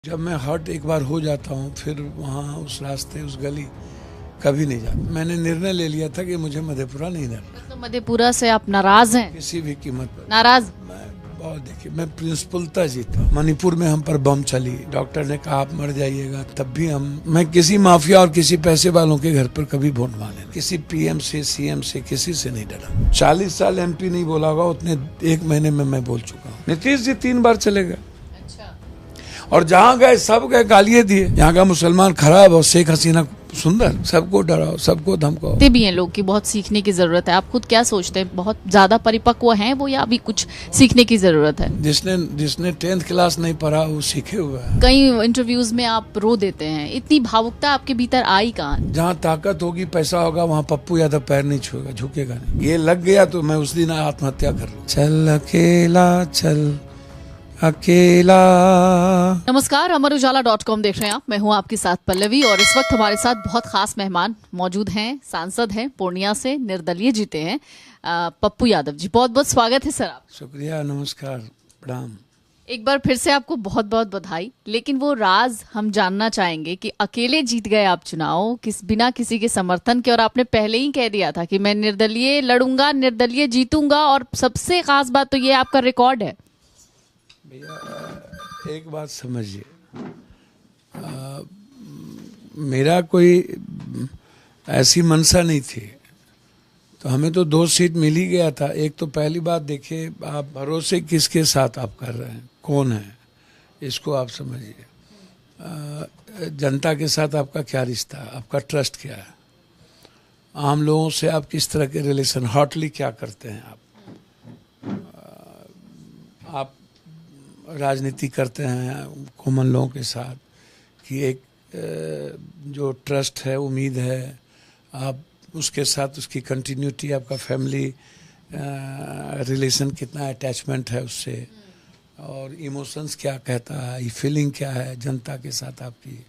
जब मैं हर्ट एक बार हो जाता हूँ फिर वहाँ उस रास्ते उस गली कभी नहीं जाता। मैंने निर्णय ले लिया था कि मुझे मधेपुरा नहीं जाना। तो मधेपुरा से आप नाराज हैं? किसी भी कीमत पर नाराज? मैं बहुत देखिए मैं प्रिंसिपलता जीता। मणिपुर में हम पर बम चली, डॉक्टर ने कहा आप मर जाइएगा, तब भी मैं किसी माफिया और किसी पैसे वालों के घर पर कभी वोट मांगने, किसी पीएम से सीएम से किसी से नहीं डरा। 40 साल एमपी नहीं बोला होगा उतने 1 महीने में मैं बोल चुका हूँ। नीतीश जी 3 बार चले गए और जहाँ गए सब गए गालियां दिए। यहाँ का मुसलमान खराब और शेख हसीना सुंदर, सबको डराओ सबको धमकाओ। ते भी हैं लोग की बहुत सीखने की जरूरत है। आप खुद क्या सोचते हैं, बहुत ज्यादा परिपक्व हैं वो या अभी कुछ सीखने की जरूरत है? जिसने 10th क्लास नहीं पढ़ा वो सीखे हुए है। कई इंटरव्यूज में आप रो देते हैं, इतनी भावुकता आपके भीतर आई कहाँ? जहाँ ताकत होगी पैसा होगा वहाँ पप्पू यादव पैर नहीं छुएगा, झुकेगा नहीं। ये लग गया तो मैं उस दिन आत्महत्या कर लूँ। चल अकेला चल अकेला। नमस्कार, अमरउजाला.com देख रहे हैं आप। मैं हूं आपके साथ पल्लवी और इस वक्त हमारे साथ बहुत खास मेहमान मौजूद हैं। सांसद हैं, पूर्णिया से निर्दलीय जीते हैं, पप्पू यादव जी। बहुत बहुत स्वागत है सर आप। शुक्रिया, नमस्कार, प्रणाम। एक बार फिर से आपको बहुत बहुत बधाई। लेकिन वो राज हम जानना चाहेंगे कि अकेले जीत गए आप चुनाव, बिना किसी के समर्थन के, और आपने पहले ही कह दिया था कि मैं निर्दलीय लड़ूंगा, निर्दलीय जीतूंगा, और सबसे खास बात तो ये आपका रिकॉर्ड है। भैया एक बात समझिए, मेरा कोई ऐसी मंशा नहीं थी, तो हमें तो 2 सीट मिल ही गया था। एक तो पहली बात देखिए, आप भरोसे किसके साथ आप कर रहे हैं, कौन है, इसको आप समझिए। जनता के साथ आपका क्या रिश्ता है, आपका ट्रस्ट क्या है, आम लोगों से आप किस तरह के रिलेशन, हॉटली क्या करते हैं आप राजनीति करते हैं कॉमन लोगों के साथ, कि एक जो ट्रस्ट है, उम्मीद है, आप उसके साथ उसकी कंटिन्यूटी, आपका फैमिली रिलेशन कितना अटैचमेंट है उससे, और इमोशंस क्या कहता है, फीलिंग क्या है जनता के साथ आपकी,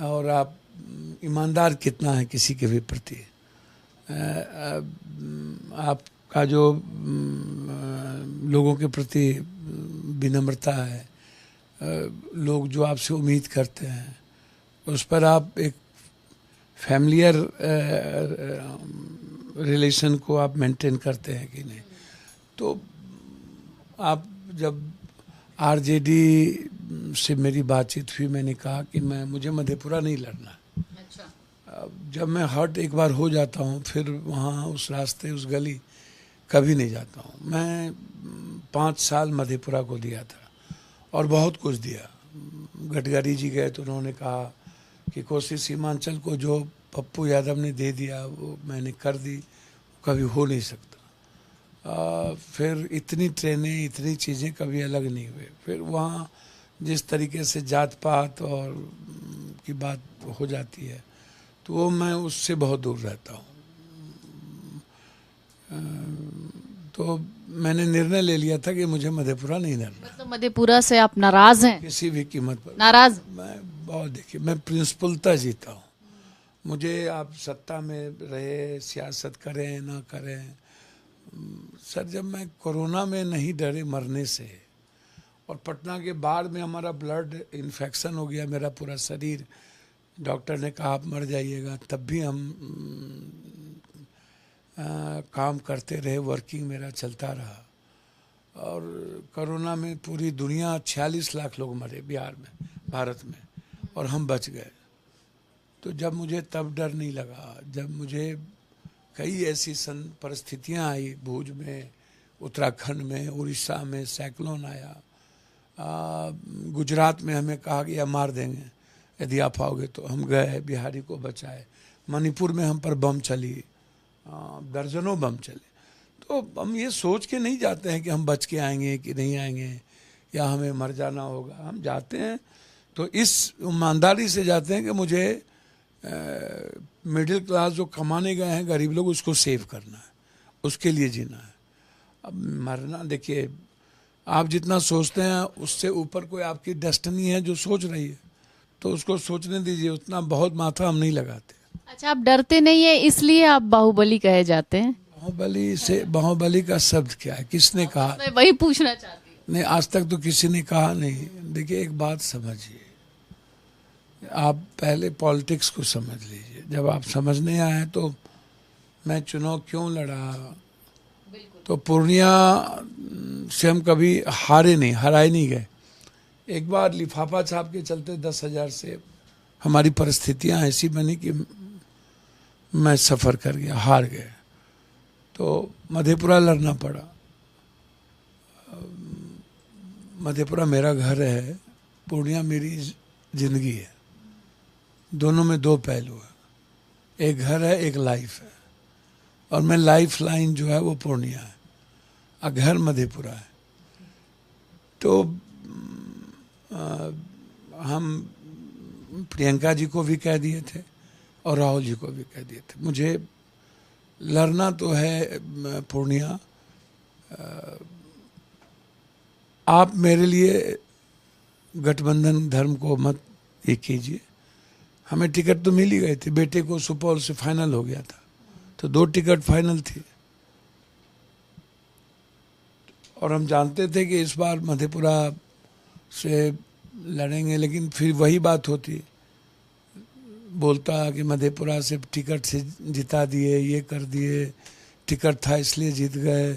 और आप ईमानदार कितना है किसी के भी प्रति, आपका जो लोगों के प्रति विनम्रता है, लोग जो आपसे उम्मीद करते हैं, उस पर आप एक फैमिलियर रिलेशन को आप मेंटेन करते हैं कि नहीं। तो आप जब आरजेडी से मेरी बातचीत हुई, मैंने कहा कि मुझे मधेपुरा नहीं लड़ना। अच्छा। जब मैं हर्ट एक बार हो जाता हूँ फिर वहाँ उस रास्ते उस गली कभी नहीं जाता हूँ। मैं 5 साल मधेपुरा को दिया था और बहुत कुछ दिया। गडकरी जी गए तो उन्होंने कहा कि कोसी सीमांचल को जो पप्पू यादव ने दे दिया वो मैंने कर दी, कभी हो नहीं सकता। फिर इतनी ट्रेनें, इतनी चीज़ें कभी अलग नहीं हुए। फिर वहाँ जिस तरीके से जात पात और की बात हो जाती है, तो वो मैं उससे बहुत दूर रहता हूँ। तो मैंने निर्णय ले लिया था कि मुझे मधेपुरा नहीं लड़ना। मतलब मधेपुरा से आप नाराज हैं? किसी भी कीमत पर नाराज? मैं बहुत देखिए मैं प्रिंसिपलता जीता हूँ। मुझे आप सत्ता में रहे, सियासत करें ना करें, सर जब मैं कोरोना में नहीं डरे मरने से, और पटना के बाढ़ में हमारा ब्लड इन्फेक्शन हो गया, मेरा पूरा शरीर, डॉक्टर ने कहा आप मर जाइएगा, तब भी हम काम करते रहे, वर्किंग मेरा चलता रहा। और कोरोना में पूरी दुनिया 46 लाख लोग मरे बिहार में, भारत में, और हम बच गए। तो जब मुझे तब डर नहीं लगा, जब मुझे कई ऐसी परिस्थितियां आई, भुज में, उत्तराखंड में, उड़ीसा में साइक्लोन आया, गुजरात में हमें कहा कि मार देंगे यदि आप आओगे, तो हम गए, बिहारी को बचाए। मणिपुर में हम पर बम चली, दर्जनों बम चले। तो हम ये सोच के नहीं जाते हैं कि हम बच के आएंगे कि नहीं आएंगे, या हमें मर जाना होगा। हम जाते हैं तो इस ईमानदारी से जाते हैं कि मुझे मिडिल क्लास जो कमाने गए हैं, गरीब लोग, उसको सेव करना है, उसके लिए जीना है। अब मरना, देखिए आप जितना सोचते हैं उससे ऊपर कोई आपकी डेस्टिनी है जो सोच रही है, तो उसको सोचने दीजिए। उतना बहुत माथा हम नहीं लगाते। अच्छा, आप डरते नहीं है इसलिए आप बाहुबली कहे जाते हैं? बाहुबली का शब्द क्या है, किसने कहा? मैं वही पूछना चाहती हूँ। नहीं, आज तक तो किसी ने कहा नहीं। देखिए एक बात समझिए, आप पहले पॉलिटिक्स को समझ लीजिए। जब आप समझने आए तो मैं चुनाव क्यों लड़ा, तो पूर्णिया से हम कभी हराए नहीं गए। एक बार लिफाफा छाप के चलते 10,000 से हमारी परिस्थितियां ऐसी बनी कि मैं सफ़र कर गया, हार गए, तो मधेपुरा लड़ना पड़ा। मधेपुरा मेरा घर है, पूर्णिया मेरी जिंदगी है। दोनों में दो पहलू है, एक घर है, एक लाइफ है, और मैं लाइफ लाइन जो है वो पूर्णिया है और घर मधेपुरा है। तो हम प्रियंका जी को भी कह दिए थे और राहुल जी को भी कह दिए थे, मुझे लड़ना तो है पूर्णिया। आप मेरे लिए गठबंधन धर्म को मत ये कीजिए। हमें टिकट तो मिल ही गए थे, बेटे को सुपौल से फाइनल हो गया था, तो 2 टिकट फाइनल थी, और हम जानते थे कि इस बार मधेपुरा से लड़ेंगे। लेकिन फिर वही बात होती, बोलता कि मधेपुरा से टिकट से जिता दिए, ये कर दिए, टिकट था इसलिए जीत गए।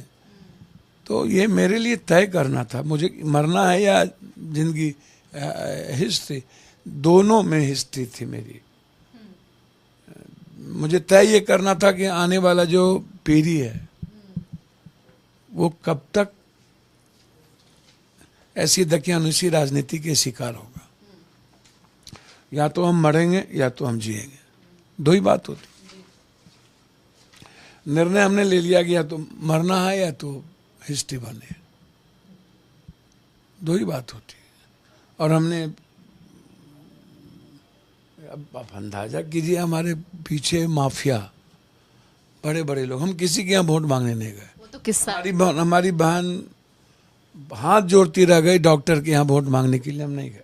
तो ये मेरे लिए तय करना था, मुझे मरना है या जिंदगी। हिस्ट्री, दोनों में हिस्ट्री थी मेरी। मुझे तय ये करना था कि आने वाला जो पीढ़ी है वो कब तक ऐसी दकियानुसी राजनीति के शिकार होगा। या तो हम मरेंगे या तो हम जिएंगे, दो ही बात होती। निर्णय हमने ले लिया कि या तो मरना है या तो हिस्ट्री बने, दो ही बात होती है। और हमने, अब आप अंदाजा कीजिए, हमारे पीछे माफिया, बड़े बड़े लोग, हम किसी के यहाँ वोट मांगने नहीं गए। वो तो किस्सा, हमारी बहन हाथ जोड़ती रह गई डॉक्टर के यहाँ वोट मांगने के लिए, हम नहीं गए।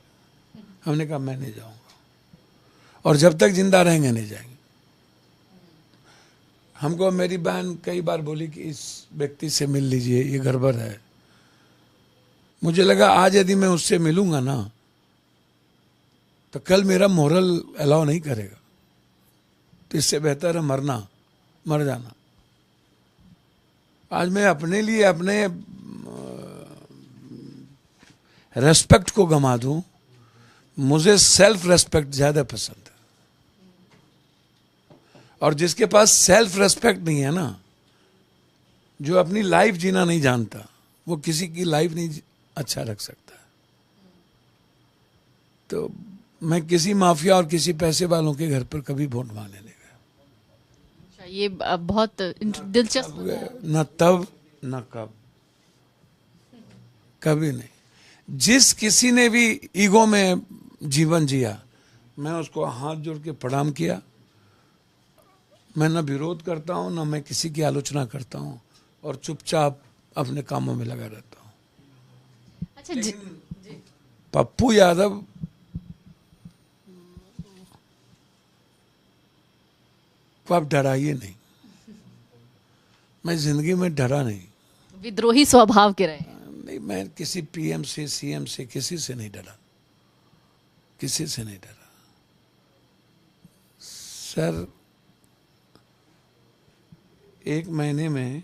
हमने कहा मैं नहीं जाऊंगा, और जब तक जिंदा रहेंगे नहीं जाएंगे। हमको मेरी बहन कई बार बोली कि इस व्यक्ति से मिल लीजिए, ये गड़बड़ है। मुझे लगा आज यदि मैं उससे मिलूंगा ना तो कल मेरा मोरल अलाउ नहीं करेगा, तो इससे बेहतर है मर जाना। आज मैं अपने लिए अपने रेस्पेक्ट को गंवा दूं, मुझे सेल्फ रेस्पेक्ट ज्यादा पसंद है। और जिसके पास सेल्फ रेस्पेक्ट नहीं है ना, जो अपनी लाइफ जीना नहीं जानता, वो किसी की लाइफ नहीं अच्छा रख सकता। तो मैं किसी माफिया और किसी पैसे वालों के घर पर कभी वोट मांगने नहीं गया। ये बहुत दिलचस्प, न तब न कभी नहीं। जिस किसी ने भी ईगो में जीवन जिया, मैं उसको हाथ जोड़ के प्रणाम किया। मैं न विरोध करता हूं, न मैं किसी की आलोचना करता हूं, और चुपचाप अपने कामों में लगा रहता हूं। अच्छा पप्पू यादव को आप डराइए नहीं, मैं जिंदगी में डरा नहीं। विद्रोही स्वभाव के रहे? नहीं, मैं किसी पीएम से, सीएम से, किसी से नहीं डरा, किसी से नहीं डरा। सर, 1 महीने में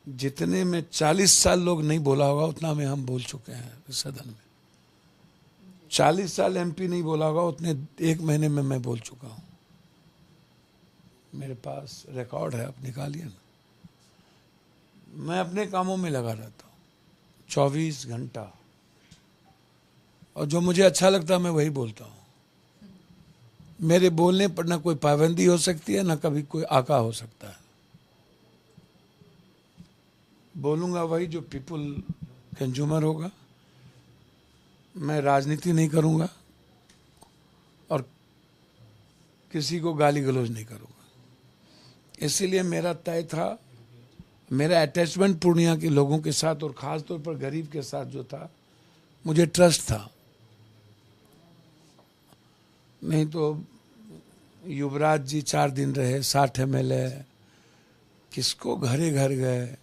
जितने में 40 साल लोग नहीं बोला होगा उतना में हम बोल चुके हैं सदन में। 40 साल एमपी नहीं बोला होगा उतने 1 महीने में मैं बोल चुका हूं। मेरे पास रिकॉर्ड है, आप निकालिए ना। मैं अपने कामों में लगा रहता हूं 24 घंटा, और जो मुझे अच्छा लगता है मैं वही बोलता हूं। मेरे बोलने पर ना कोई पाबंदी हो सकती है, ना कभी कोई आका हो सकता है। बोलूंगा वही जो पीपुल कंज्यूमर होगा। मैं राजनीति नहीं करूंगा और किसी को गाली गलौज नहीं करूंगा। इसीलिए मेरा तय था, मेरा अटैचमेंट पूर्णिया के लोगों के साथ और खास तौर पर गरीब के साथ जो था, मुझे ट्रस्ट था। नहीं तो युवराज जी 4 दिन रहे, 60 MLA, किसको घरे घर गए।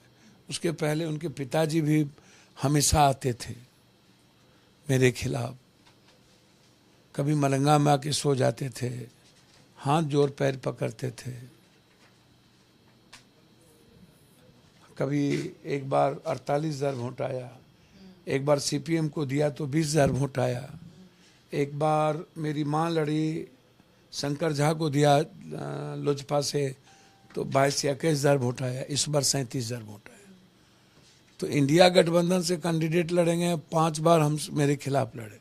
उसके पहले उनके पिताजी भी हमेशा आते थे मेरे खिलाफ। कभी मलंगा में आके सो जाते थे, हाथ जोड़ पैर पकड़ते थे। कभी एक बार 48,000 वोट आया, एक बार सीपीएम को दिया तो 20,000 वोट आया, एक बार मेरी माँ लड़ी, शंकर झा को दिया लोजपा से तो 22 या 21,000 वोट आया। इस बार 37,000 वोट आया। तो इंडिया गठबंधन से कैंडिडेट लड़ेंगे, 5 बार हम मेरे खिलाफ लड़े।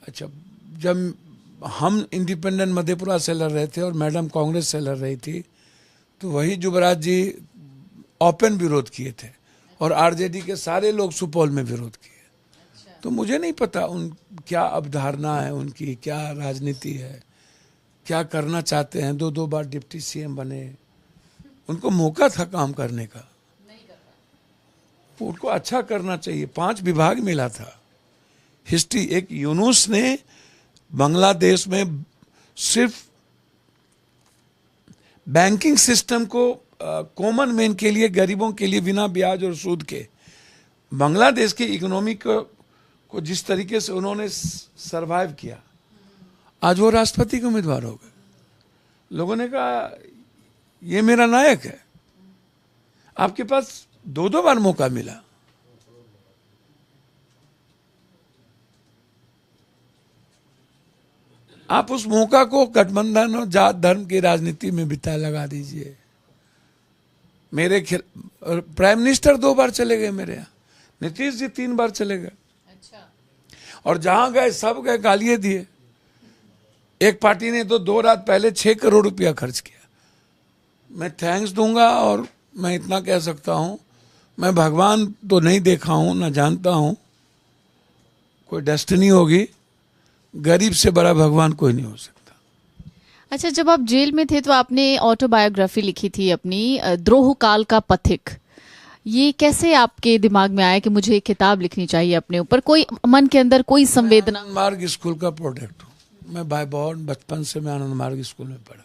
अच्छा, जब हम इंडिपेंडेंट मधेपुरा से लड़ रहे थे और मैडम कांग्रेस से लड़ रही थी, तो वही युवराज जी ओपन विरोध किए थे और आरजेडी के सारे लोग सुपौल में विरोध किए। तो मुझे नहीं पता उन क्या अवधारणा है उनकी, क्या राजनीति है, क्या करना चाहते हैं। 2 बार डिप्टी सीएम बने, उनको मौका था काम करने का, उनको अच्छा करना चाहिए। 5 विभाग मिला था। हिस्ट्री, एक यूनुस ने बांग्लादेश में सिर्फ बैंकिंग सिस्टम को कॉमन मैन के लिए, गरीबों के लिए बिना ब्याज और सूद के बांग्लादेश की इकोनॉमी को जिस तरीके से उन्होंने सरवाइव किया, आज वो राष्ट्रपति के उम्मीदवार हो गए। लोगों ने कहा ये मेरा नायक है। आपके पास 2 बार मौका मिला। आप उस मौका को गठबंधन और जात धर्म की राजनीति में बिता लगा दीजिए। मेरे प्राइम मिनिस्टर 2 बार चले गए मेरे यहाँ, नीतीश जी 3 बार चले गए। अच्छा। और जहां गए सब गए गालियां दिए। एक पार्टी ने तो 2 रात पहले 6 करोड़ रुपया खर्च किया। मैं थैंक्स दूंगा और मैं इतना कह सकता हूं, मैं भगवान तो नहीं देखा हूं, ना जानता हूं, कोई डेस्टिनी होगी, गरीब से बड़ा भगवान कोई नहीं हो सकता। अच्छा, जब आप जेल में थे तो आपने ऑटोबायोग्राफी लिखी थी अपनी, द्रोह काल का पथिक। ये कैसे आपके दिमाग में आया कि मुझे एक किताब लिखनी चाहिए अपने ऊपर? कोई मन के अंदर कोई संवेदना? आनंद मार्ग स्कूल का प्रोडक्ट हूँ मैं। बाय बॉर्न बचपन से मैं आनंद मार्ग स्कूल में पढ़ा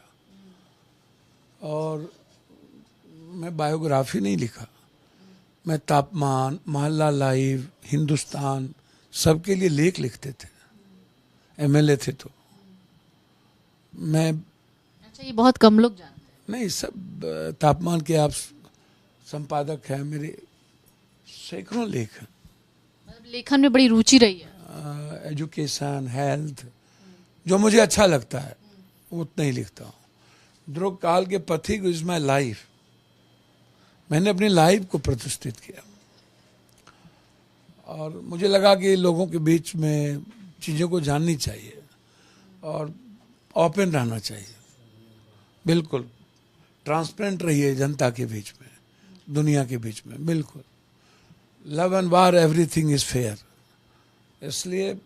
और मैं बायोग्राफी नहीं लिखा। मैं तापमान, मोहल्ला लाइव, हिंदुस्तान सबके लिए लेख लिखते थे। एमएलए थे तो मैं। अच्छा, ये बहुत कम लोग जानते हैं। नहीं, सब तापमान के आप संपादक हैं। मेरे सैकड़ों लेख हैं। मतलब लेखन में बड़ी रुचि रही है। एजुकेशन, हेल्थ, जो मुझे अच्छा लगता है उतना ही लिखता हूँ। द्रोह काल के पथिक इज माई लाइफ। मैंने अपनी लाइफ को प्रतिष्ठित किया और मुझे लगा कि लोगों के बीच में चीज़ों को जाननी चाहिए और ओपन रहना चाहिए। बिल्कुल ट्रांसपेरेंट रहिए जनता के बीच में, दुनिया के बीच में। बिल्कुल love and war everything is fair. इसलिए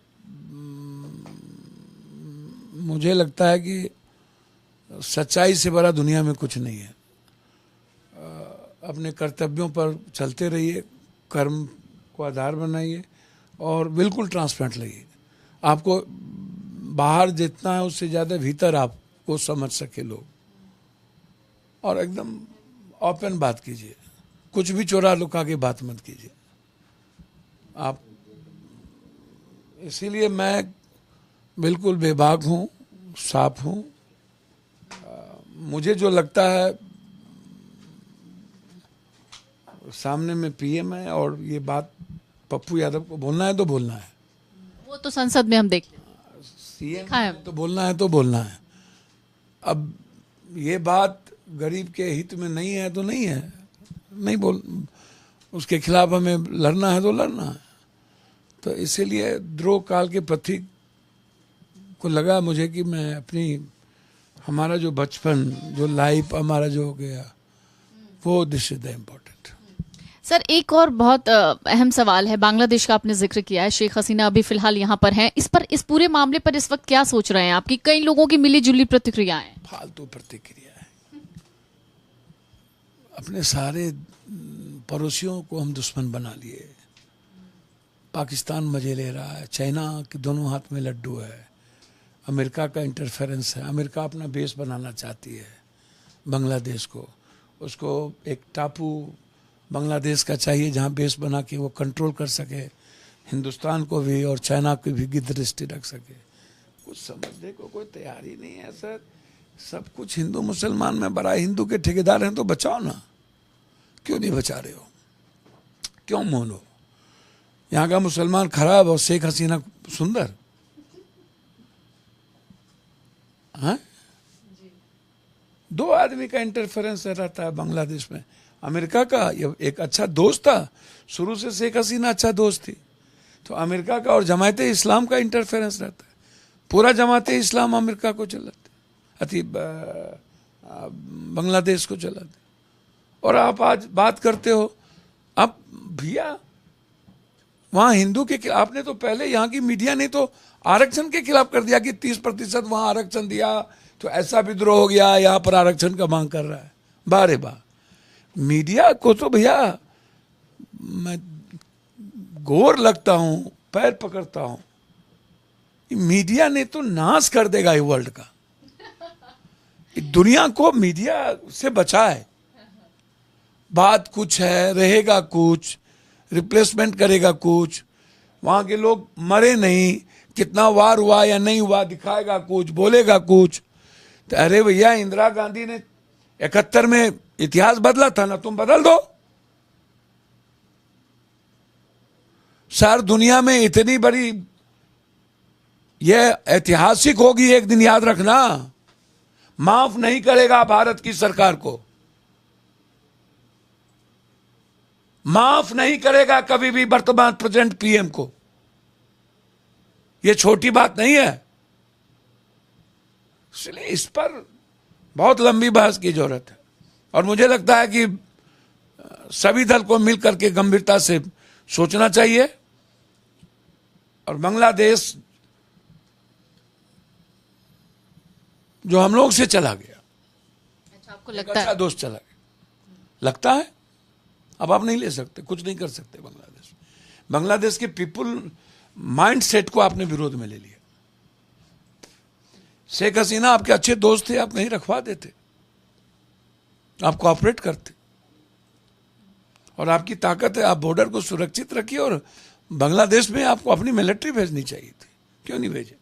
मुझे लगता है कि सच्चाई से बड़ा दुनिया में कुछ नहीं है। अपने कर्तव्यों पर चलते रहिए, कर्म को आधार बनाइए और बिल्कुल ट्रांसपेरेंट रहिए। आपको बाहर जितना है उससे ज़्यादा भीतर आपको समझ सके लोग, और एकदम ओपन बात कीजिए। कुछ भी चोरा लुका के बात मत कीजिए आप। इसीलिए मैं बिल्कुल बेबाक हूँ, साफ हूँ। मुझे जो लगता है, सामने में पीएम है और ये बात पप्पू यादव को बोलना है तो बोलना है। वो तो संसद में हम देख सीएम है तो बोलना है तो बोलना है। अब ये बात गरीब के हित में नहीं है तो नहीं है, नहीं बोल, उसके खिलाफ हमें लड़ना है तो लड़ना है। तो इसीलिए द्रोह काल के पथिक को लगा मुझे कि मैं अपनी, हमारा जो बचपन, जो लाइफ हमारा जो हो गया, वो this is the important. Sir, एक और बहुत अहम सवाल है। बांग्लादेश का आपने जिक्र किया है, शेख हसीना अभी फिलहाल यहाँ पर हैं। इस पूरे मामले पर इस वक्त क्या सोच रहे हैं आपकी? कई लोगों की मिली जुली प्रतिक्रियाएं। फालतू प्रतिक्रिया है। अपने सारे पड़ोसियों को हम दुश्मन बना लिए। पाकिस्तान मजे ले रहा है, चाइना के दोनों हाथ में लड्डू है, अमेरिका का इंटरफेरेंस है। अमेरिका अपना बेस बनाना चाहती है बांग्लादेश को, उसको एक टापू बांग्लादेश का चाहिए जहाँ बेस बना के वो कंट्रोल कर सके हिंदुस्तान को भी और चाइना की भी दृष्टि रख सके। कुछ समझने को कोई तैयारी नहीं है सर। सब कुछ हिंदू मुसलमान में बड़ा, हिंदू के ठेकेदार हैं तो बचाओ ना, क्यों नहीं बचा रहे हो, क्यों मौन हो? यहाँ का मुसलमान खराब और शेख हसीना सुंदर, हाँ? दो आदमी का इंटरफेरेंस रहता है बांग्लादेश में। अमेरिका का ये एक अच्छा दोस्त था, शुरू से शेख हसीना अच्छा दोस्त थी, तो अमेरिका का और जमायत इस्लाम का इंटरफेरेंस रहता है। पूरा जमात इस्लाम अमेरिका को चलाते, अति बांग्लादेश को चलाते। और आप आज बात करते हो, आप भैया वहां हिंदू के खिलाफ, आपने तो पहले यहाँ की मीडिया ने तो आरक्षण के खिलाफ कर दिया कि 30% वहां आरक्षण दिया तो ऐसा विद्रोह हो गया, यहाँ पर आरक्षण का मांग कर रहा है। बारे बा मीडिया को तो भैया मैं गौर लगता हूं, पैर पकड़ता हूं। मीडिया ने तो नाश कर देगा ये वर्ल्ड का। दुनिया को मीडिया से बचाए। बात कुछ है, रहेगा कुछ, रिप्लेसमेंट करेगा कुछ, वहां के लोग मरे नहीं, कितना वार हुआ या नहीं हुआ दिखाएगा कुछ, बोलेगा कुछ। तो अरे भैया इंदिरा गांधी ने 71 में इतिहास बदला था ना, तुम बदल दो। सर दुनिया में इतनी बड़ी यह ऐतिहासिक होगी, एक दिन याद रखना। माफ नहीं करेगा भारत की सरकार को, माफ नहीं करेगा कभी भी वर्तमान प्रेजेंट पीएम को। यह छोटी बात नहीं है, इसलिए इस पर बहुत लंबी बहस की जरूरत है। और मुझे लगता है कि सभी दल को मिलकर के गंभीरता से सोचना चाहिए। और बांग्लादेश जो हम लोग से चला गया, अच्छा आपको लगता है? अच्छा दोस्त चला गया, लगता है। अब आप नहीं ले सकते, कुछ नहीं कर सकते। बांग्लादेश के पीपुल माइंड सेट को आपने विरोध में ले लिया। शेख हसीना आपके अच्छे दोस्त थे, आप कहीं रखवा देते, आप कोऑपरेट करते। और आपकी ताकत है, आप बॉर्डर को सुरक्षित रखिए। और बांग्लादेश में आपको अपनी मिलिट्री भेजनी चाहिए थी, क्यों नहीं भेजे?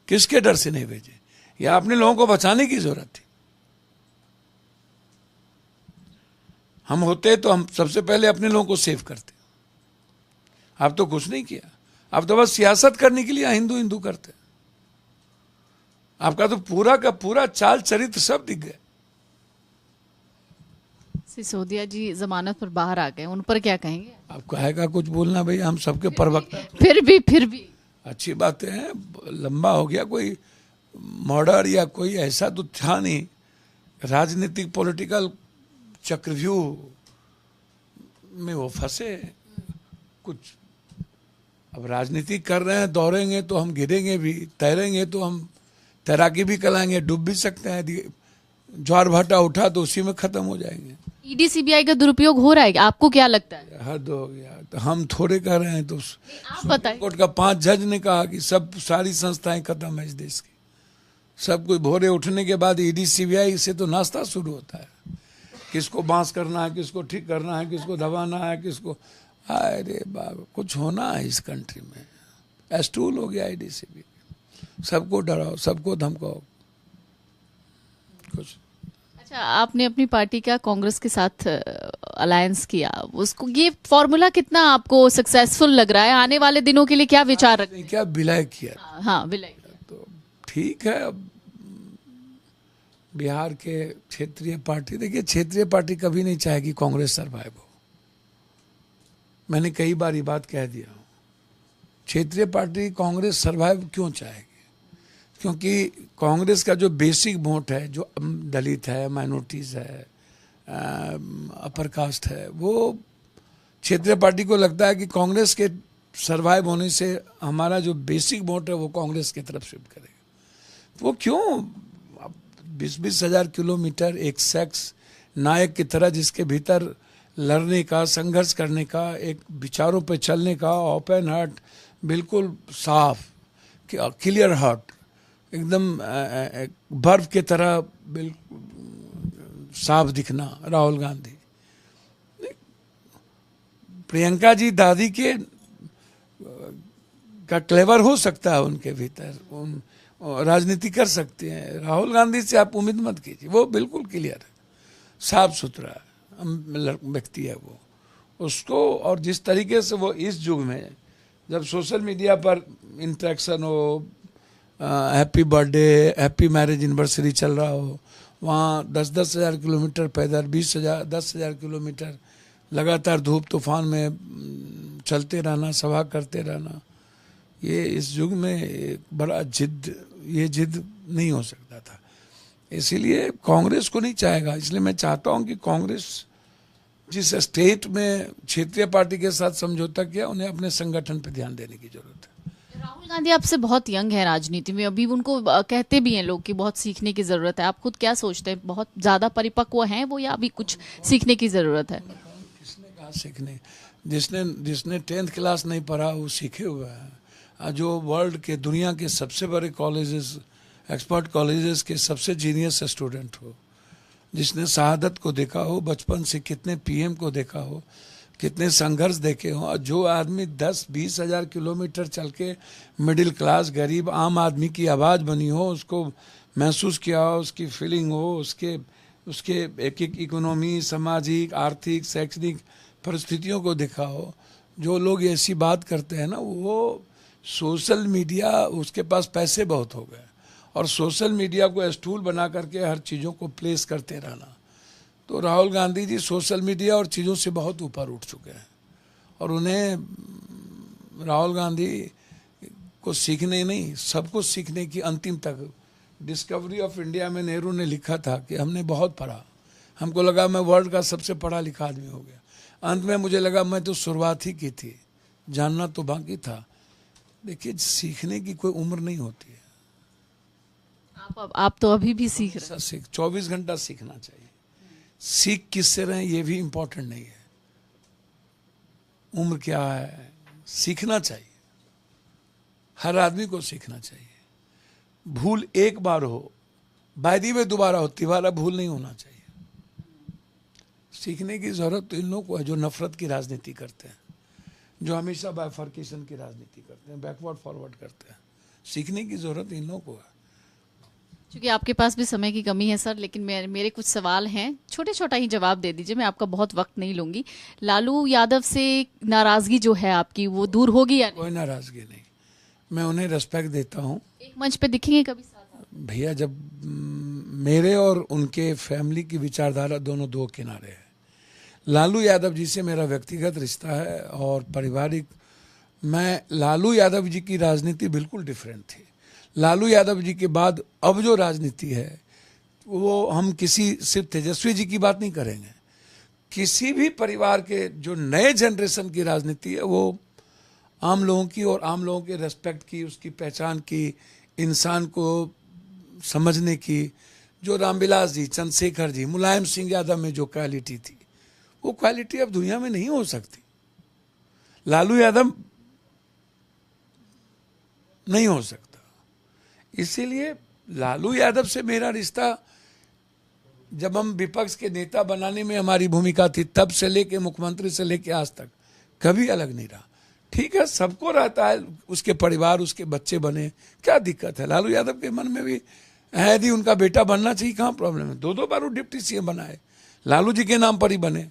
किसके डर से नहीं भेजे? या अपने लोगों को बचाने की जरूरत थी। हम होते तो हम सबसे पहले अपने लोगों को सेव करते। आप तो कुछ नहीं किया, आप तो बस सियासत करने के लिए हिंदू हिंदू करते। आपका तो पूरा का पूरा चाल चरित्र सब दिख गया। सिसोदिया जी जमानत पर बाहर आ गए, उन पर क्या कहेंगे? आप कहेगा कुछ बोलना भाई, हम सबके प्रवक्ता। फिर भी अच्छी बातें हैं, लंबा हो गया। कोई मर्डर या कोई ऐसा तो था नहीं। राजनीतिक पॉलिटिकल चक्रव्यूह में वो फंसे कुछ। अब राजनीति कर रहे हैं, दौड़ेंगे तो हम गिरेंगे भी, तैरेंगे तो हम तैराकी भी कराएंगे, डूब भी सकते हैं। ज्वार भाटा उठा तो उसी में खत्म हो जाएंगे। ईडी सीबीआई का दुरुपयोग हो रहा है, आपको क्या लगता है? हद हो गया। तो हम थोड़े कर रहे हैं, तो आप बताइए। कोर्ट का 5 जज ने कहा कि सब सारी संस्थाएं खत्म है इस देश की। सब कुछ भोरे उठने के बाद ईडी सीबीआई से तो नाश्ता शुरू होता है। किसको बांस करना है, किसको ठीक करना है, किसको दबाना है, किसको। अरे बाबा कुछ होना है इस कंट्री में। एस्टूल हो गया ईडी सीबीआई। सबको डराओ, सबको धमकाओ कुछ। अच्छा, आपने अपनी पार्टी का कांग्रेस के साथ अलायंस किया, उसको ये फॉर्मूला कितना आपको सक्सेसफुल लग रहा है? आने वाले दिनों के लिए क्या विचार रखते हैं? क्या विलय किया? हाँ विलय। तो ठीक है। अब बिहार के क्षेत्रीय पार्टी, देखिए क्षेत्रीय पार्टी कभी नहीं चाहेगी कांग्रेस सरवाइव हो। मैंने कई बार ये बात कह दिया हूँ। क्षेत्रीय पार्टी कांग्रेस सरवाइव क्यों चाहेगी? क्योंकि कांग्रेस का जो बेसिक वोट है, जो दलित है, माइनॉरिटीज है, अपर कास्ट है, वो क्षेत्रीय पार्टी को लगता है कि कांग्रेस के सरवाइव होने से हमारा जो बेसिक वोट है वो कांग्रेस की तरफ शिफ्ट करेगा। वो क्यों 20-20 हजार किलोमीटर एक सेक्स नायक की तरह जिसके भीतर लड़ने का, संघर्ष करने का, एक विचारों पे चलने का, ओपन हार्ट, बिल्कुल साफ, क्लियर हार्ट, एकदम बर्फ की तरह बिल्कुल साफ दिखना राहुल गांधी। प्रियंका जी दादी के का क्लेवर हो सकता है उनके भीतर, राजनीति कर सकते हैं। राहुल गांधी से आप उम्मीद मत कीजिए, वो बिल्कुल क्लियर है, साफ सुथरा व्यक्ति है वो। उसको और जिस तरीके से वो इस युग में जब सोशल मीडिया पर इंटरेक्शन हो, happy birthday, happy marriage anniversary चल रहा हो, वहाँ 10-10 हज़ार किलोमीटर पैदल, 10,000 किलोमीटर लगातार धूप तूफान में चलते रहना, सभा करते रहना, ये इस युग में एक बड़ा ये जिद नहीं हो सकता था। इसीलिए कांग्रेस को नहीं चाहेगा। इसलिए मैं चाहता हूं कि कांग्रेस जिस स्टेट में क्षेत्रीय पार्टी के साथ समझौता किया, उन्हें अपने संगठन पर ध्यान देने की जरूरत है। राहुल गांधी आपसे बहुत यंग है राजनीति में, अभी उनको कहते भी हैं लोग कि बहुत सीखने की जरूरत है। आप खुद क्या सोचते हैं, बहुत ज्यादा परिपक्व हैं वो या अभी कुछ सीखने की जरूरत है? किसने कहा सीखने? जिसने 10th क्लास नहीं पढ़ा वो सीखे हुए हैं। जो वर्ल्ड के दुनिया के सबसे बड़े कॉलेजेस, एक्सपर्ट कॉलेजेस के सबसे जीनियस स्टूडेंट हो, जिसने शहादत को देखा हो, बचपन से कितने पीएम को देखा हो, कितने संघर्ष देखे हो, और जो आदमी 10-20 हज़ार किलोमीटर चल के मिडिल क्लास गरीब आम आदमी की आवाज़ बनी हो, उसको महसूस किया हो, उसकी फीलिंग हो, उसके एक एक इकोनॉमी, सामाजिक, आर्थिक, शैक्षणिक परिस्थितियों को देखा हो। जो लोग ऐसी बात करते हैं ना, वो सोशल मीडिया, उसके पास पैसे बहुत हो गए और सोशल मीडिया को स्टूल बना करके हर चीज़ों को प्लेस करते रहना। तो राहुल गांधी जी सोशल मीडिया और चीज़ों से बहुत ऊपर उठ चुके हैं और उन्हें, राहुल गांधी को सीखने नहीं, सबको सीखने की अंतिम तक। डिस्कवरी ऑफ इंडिया में नेहरू ने लिखा था कि हमने बहुत पढ़ा, हमको लगा मैं वर्ल्ड का सबसे पढ़ा लिखा आदमी हो गया। अंत में मुझे लगा मैं तो शुरुआत ही की थी, जानना तो बाकी था। देखिए, सीखने की कोई उम्र नहीं होती है। आप तो अभी भी सीख रहे हैं। 24 घंटा सीखना चाहिए। सीख किससे रहे ये भी इम्पोर्टेंट नहीं है, उम्र क्या है, सीखना चाहिए। हर आदमी को सीखना चाहिए। भूल एक बार हो, वायदी में दोबारा हो, तिबारा भूल नहीं होना चाहिए। सीखने की जरूरत तो इन लोगों को है जो नफरत की राजनीति करते हैं, जो हमेशा बाइफर्केशन की राजनीति करते हैं, बैकवर्ड फॉरवर्ड करते हैं। सीखने की जरूरत इन लोगों को है। क्योंकि आपके पास भी समय की कमी है सर, लेकिन मेरे कुछ सवाल हैं, छोटा ही जवाब दे दीजिए, मैं आपका बहुत वक्त नहीं लूंगी। लालू यादव से नाराजगी जो है आपकी, वो दूर होगी या नहीं? कोई नाराजगी नहीं, मैं उन्हें रेस्पेक्ट देता हूँ। एक मंच पे दिखेंगे कभी साथ? भैया, जब मेरे और उनके फैमिली की विचारधारा दोनों दो किनारे है। लालू यादव जी से मेरा व्यक्तिगत रिश्ता है और पारिवारिक। मैं, लालू यादव जी की राजनीति बिल्कुल डिफरेंट थी। लालू यादव जी के बाद अब जो राजनीति है वो, हम सिर्फ तेजस्वी जी की बात नहीं करेंगे, किसी भी परिवार के जो नए जनरेशन की राजनीति है वो आम लोगों की, और आम लोगों के रेस्पेक्ट की, उसकी पहचान की, इंसान को समझने की। जो रामविलास जी, चंद्रशेखर जी, मुलायम सिंह यादव में जो क्वालिटी थी, वो क्वालिटी अब दुनिया में नहीं हो सकती। लालू यादव नहीं हो सकता। इसीलिए लालू यादव से मेरा रिश्ता, जब हम विपक्ष के नेता बनाने में हमारी भूमिका थी, तब से लेके मुख्यमंत्री से लेके आज तक कभी अलग नहीं रहा। ठीक है, सबको रहता है, उसके परिवार, उसके बच्चे बने, क्या दिक्कत है? लालू यादव के मन में भी है, यदि उनका बेटा बनना चाहिए, कहाँ प्रॉब्लम है? 2 बार वो डिप्टी सीएम बनाए, लालू जी के नाम पर ही बने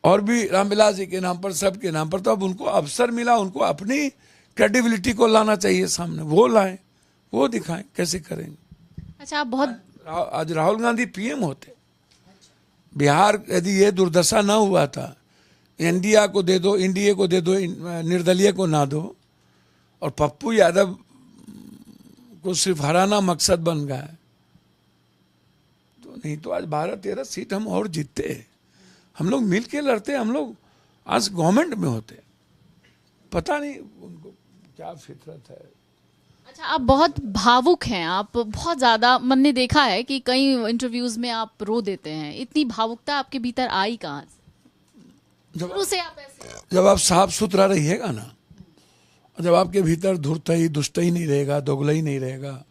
और भी रामविलास जी के नाम पर, सबके नाम पर। तो अब उनको अवसर मिला, उनको अपनी क्रेडिबिलिटी को लाना चाहिए सामने, वो लाएं, वो दिखाएं कैसे करेंगे। अच्छा, आप बहुत, आज राहुल गांधी पीएम होते, बिहार यदि ये दुर्दशा ना हुआ था, एनडीए को दे दो, एनडीए को दे दो, निर्दलीय को ना दो, और पप्पू यादव को सिर्फ हराना मकसद बन गया है, तो नहीं तो आज 12-13 सीट हम और जीतते। हम लोग मिल के लड़ते, हम लोग आज गवर्नमेंट में होते। पता नहीं उनको क्या फितरत है। अच्छा, आप बहुत भावुक हैं, आप बहुत ज्यादा, मैंने देखा है कि कई इंटरव्यूज में आप रो देते हैं। इतनी भावुकता आपके भीतर आई कहाँ से? शुरू से आप ऐसे? जब आप साफ सुथरा रहिएगा ना, जब आपके भीतर धूर्तही, दुष्टही नहीं रहेगा, दोगलई नहीं रहेगा,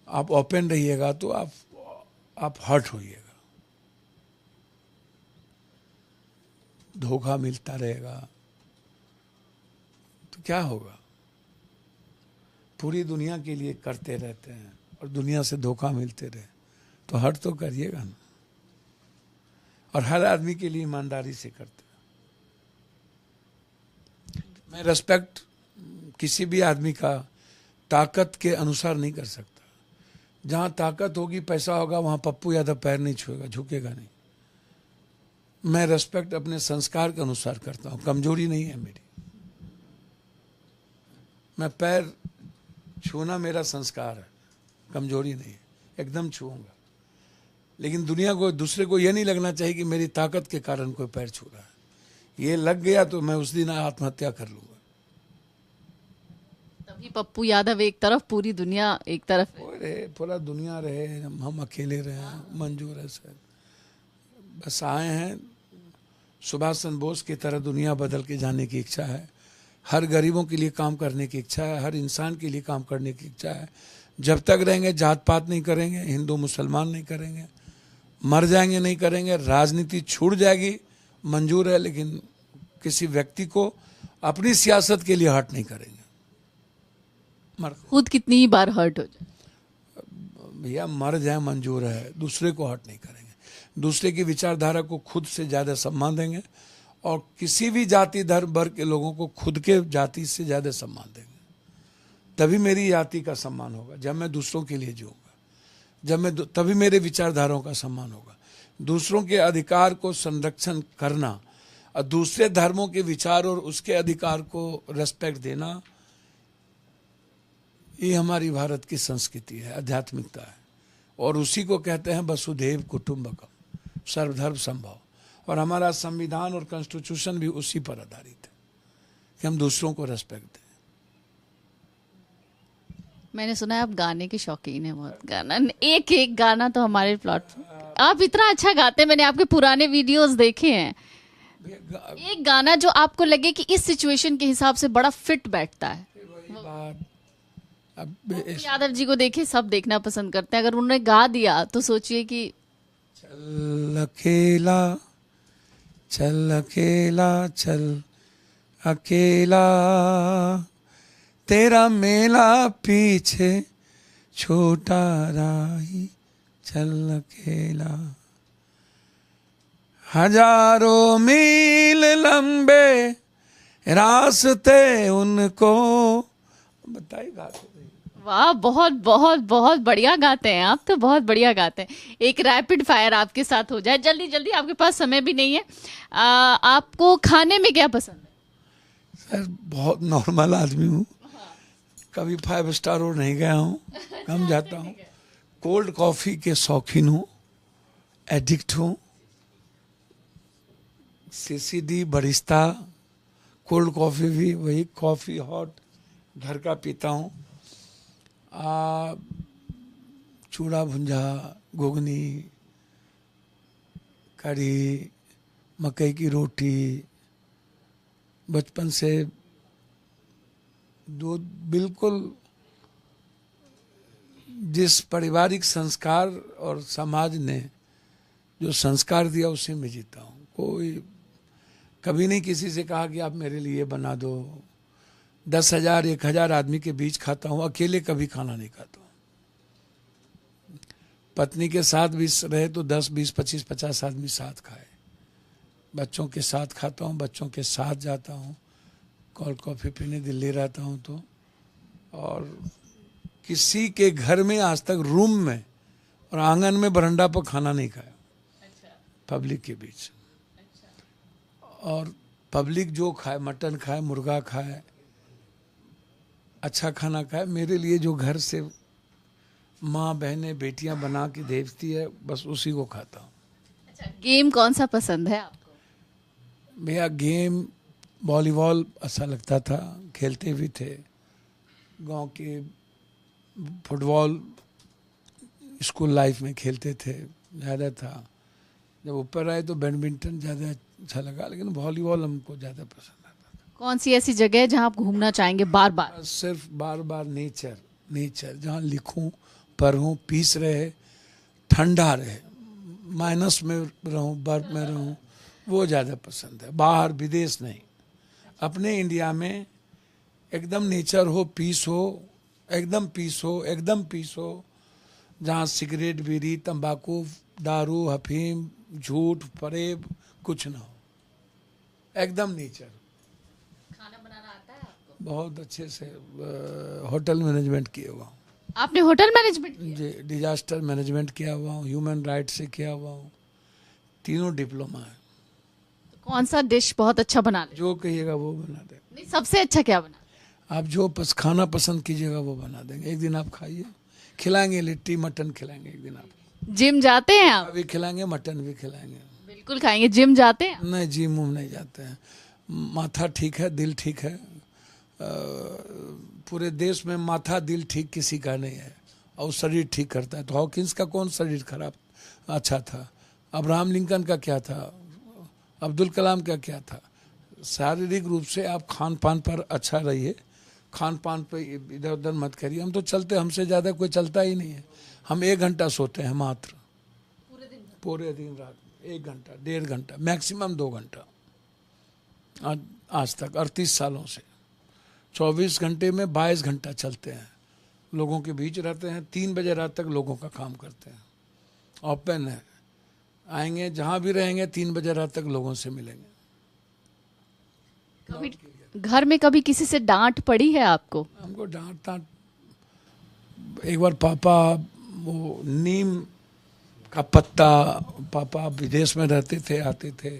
आप ओपन रहिएगा, तो आप, आप हर्ट होइएगा। धोखा मिलता रहेगा तो क्या होगा? पूरी दुनिया के लिए करते रहते हैं और दुनिया से धोखा मिलते रहे तो हट तो करिएगा ना। और हर आदमी के लिए ईमानदारी से करते हैं। मैं रेस्पेक्ट किसी भी आदमी का ताकत के अनुसार नहीं कर सकता। जहां ताकत होगी, पैसा होगा, वहां पप्पू यादव पैर नहीं छुएगा, झुकेगा नहीं। मैं रेस्पेक्ट अपने संस्कार के अनुसार करता हूं, कमजोरी नहीं है मेरी। मैं पैर छूना मेरा संस्कार है, कमजोरी नहीं है, एकदम छूऊंगा। लेकिन दुनिया को, दूसरे को यह नहीं लगना चाहिए कि मेरी ताकत के कारण कोई पैर छू रहा है। ये लग गया तो मैं उस दिन आत्महत्या कर लूंगा। तभी पप्पू यादव एक तरफ, पूरी दुनिया एक तरफ है। रहे, पूरा दुनिया रहे, हम अकेले रहे, मंजूर है सर। बस आए हैं, सुभाष चंद्र बोस की तरह दुनिया बदल के जाने की इच्छा है। हर गरीबों के लिए काम करने की इच्छा है, हर इंसान के लिए काम करने की इच्छा है। जब तक रहेंगे जात पात नहीं करेंगे, हिंदू मुसलमान नहीं करेंगे, मर जाएंगे नहीं करेंगे। राजनीति छूट जाएगी, मंजूर है, लेकिन किसी व्यक्ति को अपनी सियासत के लिए हर्ट नहीं करेंगे। खुद कितनी ही बार हर्ट हो जाए भैया, मर जाए मंजूर है, दूसरे को हर्ट नहीं करेंगे। दूसरे की विचारधारा को खुद से ज्यादा सम्मान देंगे और किसी भी जाति धर्म वर्ग के लोगों को खुद के जाति से ज्यादा सम्मान देंगे। तभी मेरी जाति का सम्मान होगा, जब मैं दूसरों के लिए जीऊंगा। तभी मेरे विचारधाराओं का सम्मान होगा। दूसरों के अधिकार को संरक्षण करना और दूसरे धर्मों के विचार और उसके अधिकार को रेस्पेक्ट देना, ये हमारी भारत की संस्कृति है, आध्यात्मिकता है। और उसी को कहते हैं वसुधैव कुटुंबकम, सर्वधर्म संभव। और हमारा संविधान और कॉन्स्टिट्यूशन भी उसी पर आधारित है कि हम दूसरों को रेस्पेक्ट दें। मैंने सुना है आप गाने के शौकीन हैं बहुत। गाना एक एक गाना तो हमारे प्लॉट, आप इतना अच्छा गाते हैं, मैंने आपके पुराने वीडियोस देखे हैं। एक गाना जो आपको लगे कि इस सिचुएशन के हिसाब से बड़ा फिट बैठता है। अब यादव जी को देखिए, सब देखना पसंद करते हैं। अगर उन्होंने गा दिया तो सोचिए कि चल अकेला चल अकेला चल अकेला, तेरा मेला पीछे छोटा राही चल अकेला, हजारों मील लंबे रास्ते उनको। बताइए गाते। वाह, बहुत बहुत बहुत बढ़िया गाते हैं आप तो, बहुत बढ़िया गाते हैं। एक रैपिड फायर आपके साथ हो जाए जल्दी जल्दी, आपके पास समय भी नहीं है। आपको खाने में क्या पसंद है? सर बहुत नॉर्मल आदमी हूँ, कभी 5 स्टार और नहीं गया हूँ, कम जाता हूँ। कोल्ड कॉफी के शौकीन हूँ, एडिक्ट हूँ। सीसीडी बरिस्ता, कोल्ड कॉफी भी वही कॉफी हॉट घर का पीता हूँ। चूड़ा भुंजा, घुगनी, कढ़ी, मकई की रोटी, बचपन से दूध, बिल्कुल जिस पारिवारिक संस्कार और समाज ने जो संस्कार दिया उसी में जीता हूँ। कोई कभी नहीं किसी से कहा कि आप मेरे लिए बना दो। 10,000 1,000 आदमी के बीच खाता हूँ, अकेले कभी खाना नहीं खाता हूँ। पत्नी के साथ भी रहे तो 10 20 25 50 आदमी साथ खाए। बच्चों के साथ खाता हूँ, बच्चों के साथ जाता हूँ, कोल्ड कॉफ़ी पीने दिल्ली रहता हूँ तो। और किसी के घर में आज तक रूम में और आंगन में बरंडा पर खाना नहीं खाया। अच्छा। पब्लिक के बीच। अच्छा। और पब्लिक जो खाए, मटन खाए, मुर्गा खाए, अच्छा खाना खाए, मेरे लिए जो घर से माँ बहनें बेटियां बना के देती है, बस उसी को खाता हूँ। अच्छा, गेम कौन सा पसंद है आपको? भैया गेम वॉलीबॉल अच्छा लगता था, खेलते भी थे। गांव के फुटबॉल स्कूल लाइफ में खेलते थे, ज़्यादा था। जब ऊपर आए तो बैडमिंटन ज़्यादा अच्छा लगा, लेकिन वॉलीबॉल हमको ज़्यादा पसंद आता था। कौन सी ऐसी जगह है जहाँ आप घूमना चाहेंगे बार बार? सिर्फ बार बार नेचर जहाँ लिखूं, पढ़ूं, पीस रहे, ठंडा रहे, माइनस में रहूं, बर्फ में रहूं, वो ज़्यादा पसंद है, बाहर विदेश नहीं। अपने इंडिया में एकदम नेचर हो, पीस हो, एकदम पीस हो, एकदम पीस हो, जहाँ सिगरेट, बीड़ी, तंबाकू, दारू, अफीम, झूठ, फरेब कुछ ना हो, एकदम नेचर। खाना बनाना आता है आपको? बहुत अच्छे से होटल मैनेजमेंट किया हुआ हूँ। आपने होटल मैनेजमेंट किया? जी, डिजास्टर मैनेजमेंट किया हुआ हूँ, ह्यूमन राइट से किया हुआ हूँ, तीनों डिप्लोमा है। कौन सा डिश बहुत अच्छा बना ले? जो कहिएगा वो बना देंगे। नहीं, सबसे अच्छा क्या बना? आप जो खाना पसंद कीजिएगा वो बना देंगे। एक दिन आप खाइए, खिलाएंगे, लिट्टी मटन खिलाएंगे एक दिन आप। जिम जाते हैं आप? अभी खिलाएंगे, मटन भी खिलाएंगे। बिल्कुल खाएंगे। जिम जाते हैं? नहीं, जिम उम नहीं जाते हैं। माथा ठीक है, दिल ठीक है। पूरे देश में माथा दिल ठीक किसी का नहीं है, और शरीर ठीक करता है। तो हॉकिंस का कौन शरीर खराब अच्छा था? अब्राहम लिंकन का क्या था? अब्दुल कलाम का क्या था? शारीरिक रूप से आप खान पान पर अच्छा रहिए, खान पान पे इधर उधर मत करिए। हम तो चलते, हमसे ज़्यादा कोई चलता ही नहीं है। हम 1 घंटा सोते हैं मात्र, पूरे दिन रात 1 घंटा, 1.5 घंटा, मैक्सिमम 2 घंटा। आज तक 38 सालों से 24 घंटे में 22 घंटा चलते हैं, लोगों के बीच रहते हैं, 3 बजे रात तक लोगों का काम करते हैं। ओपन है, आएंगे जहाँ भी रहेंगे, 3 बजे रात तक लोगों से मिलेंगे। कभी घर में कभी किसी से डांट पड़ी है आपको? हमको डांट एक बार पापा, वो नीम का पत्ता, पापा विदेश में रहते थे, आते थे,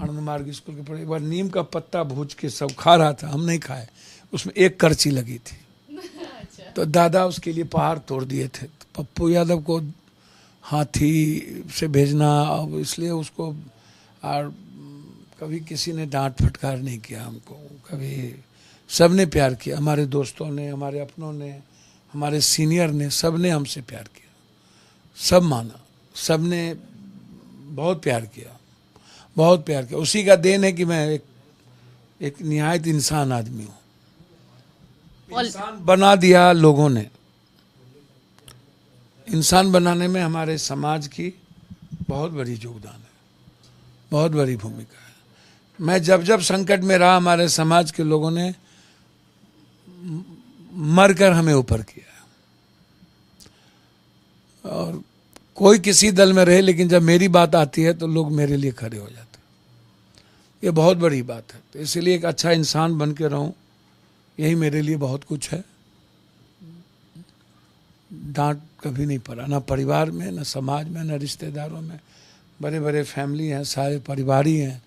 आनंद मार्ग स्कूल के पढ़े। एक बार नीम का पत्ता भूज के सब खा रहा था, हम नहीं खाए, उसमें 1 करची लगी थी। अच्छा। तो दादा उसके लिए पहाड़ तोड़ दिए थे। तो पप्पू यादव को हाथी से भेजना, अब इसलिए उसको, और कभी किसी ने डांट फटकार नहीं किया हमको, कभी सबने प्यार किया। हमारे दोस्तों ने, हमारे अपनों ने, हमारे सीनियर ने, सब ने हमसे प्यार किया, सब माना, सब ने बहुत प्यार किया, बहुत प्यार किया। उसी का देन है कि मैं एक निहायत इंसान आदमी हूँ। इंसान बना दिया लोगों ने। इंसान बनाने में हमारे समाज की बहुत बड़ी योगदान है, बहुत बड़ी भूमिका है। मैं जब जब संकट में रहा, हमारे समाज के लोगों ने मरकर हमें ऊपर किया। और कोई किसी दल में रहे, लेकिन जब मेरी बात आती है तो लोग मेरे लिए खड़े हो जाते हैं। ये बहुत बड़ी बात है। तो इसलिए एक अच्छा इंसान बन के रहूं, यही मेरे लिए बहुत कुछ है। डांट कभी नहीं पड़ा, ना परिवार में, ना समाज में, ना रिश्तेदारों में। बड़े बड़े फैमिली हैं, सारे परिवार ही हैं,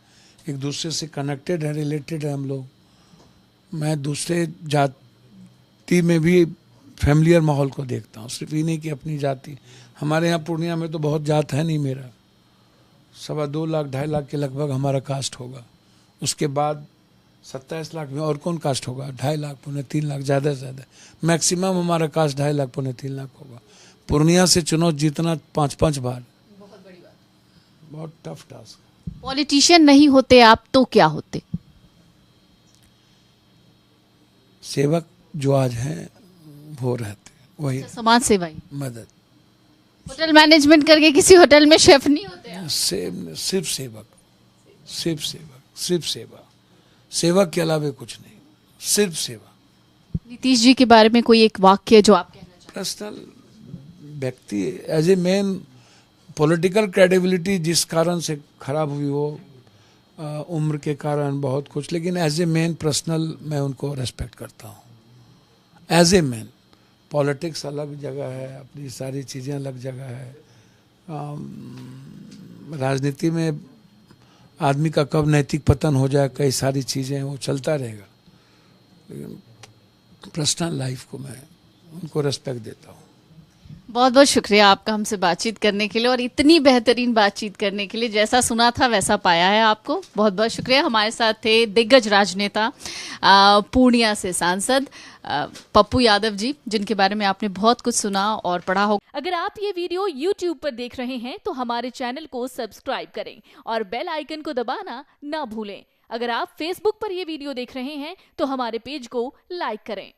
एक दूसरे से कनेक्टेड है, रिलेटेड है हम लोग। मैं दूसरे जाति में भी फैमिलियर माहौल को देखता हूँ, सिर्फ ये नहीं कि अपनी जाति। हमारे यहाँ पूर्णिया में तो बहुत जात है नहीं। मेरा 2.25 लाख 2.5 लाख के लगभग हमारा कास्ट होगा। उसके बाद 27 लाख में और कौन कास्ट होगा? 2.5 लाख, 3 लाख, ज़्यादा से ज़्यादा। मैक्सिमम हमारा कास्ट 2.5 लाख, 3 लाख होगा। पूर्णिया से चुनाव जीतना 5-5 बार, बहुत बड़ी बात, बहुत टफ टास्क। पॉलिटिशियन नहीं होते आप तो क्या होते? सेवक जो आज हैं वो रहते, वही समाज सेवा ही, मदद। होटल मैनेजमेंट करके किसी होटल में शेफ नहीं होते आप? सिर्फ सेवक, सिर्फ सेवक, सिर्फ सेवा। सेवक के अलावा कुछ नहीं, सिर्फ सेवा। नीतीश जी के बारे में कोई एक वाक्य जो आप कहना चाहते? पर्सनल व्यक्ति, as a man, political credibility जिस कारण से खराब हुई हो, उम्र के कारण बहुत कुछ, लेकिन एज ए मैन पर्सनल मैं उनको रेस्पेक्ट करता हूँ। एज ए मैन, पॉलिटिक्स अलग जगह है, अपनी सारी चीज़ें अलग जगह है। राजनीति में आदमी का कब नैतिक पतन हो जाए, कई सारी चीज़ें, वो चलता रहेगा। लेकिन पर्सनल लाइफ को मैं उनको रेस्पेक्ट देता हूँ। बहुत बहुत शुक्रिया आपका हमसे बातचीत करने के लिए, और इतनी बेहतरीन बातचीत करने के लिए। जैसा सुना था वैसा पाया है आपको। बहुत बहुत शुक्रिया। हमारे साथ थे दिग्गज राजनेता, पूर्णिया से सांसद पप्पू यादव जी, जिनके बारे में आपने बहुत कुछ सुना और पढ़ा हो। अगर आप ये वीडियो YouTube पर देख रहे हैं तो हमारे चैनल को सब्सक्राइब करें और बेल आइकन को दबाना ना भूलें। अगर आप Facebook पर ये वीडियो देख रहे हैं तो हमारे पेज को लाइक करें।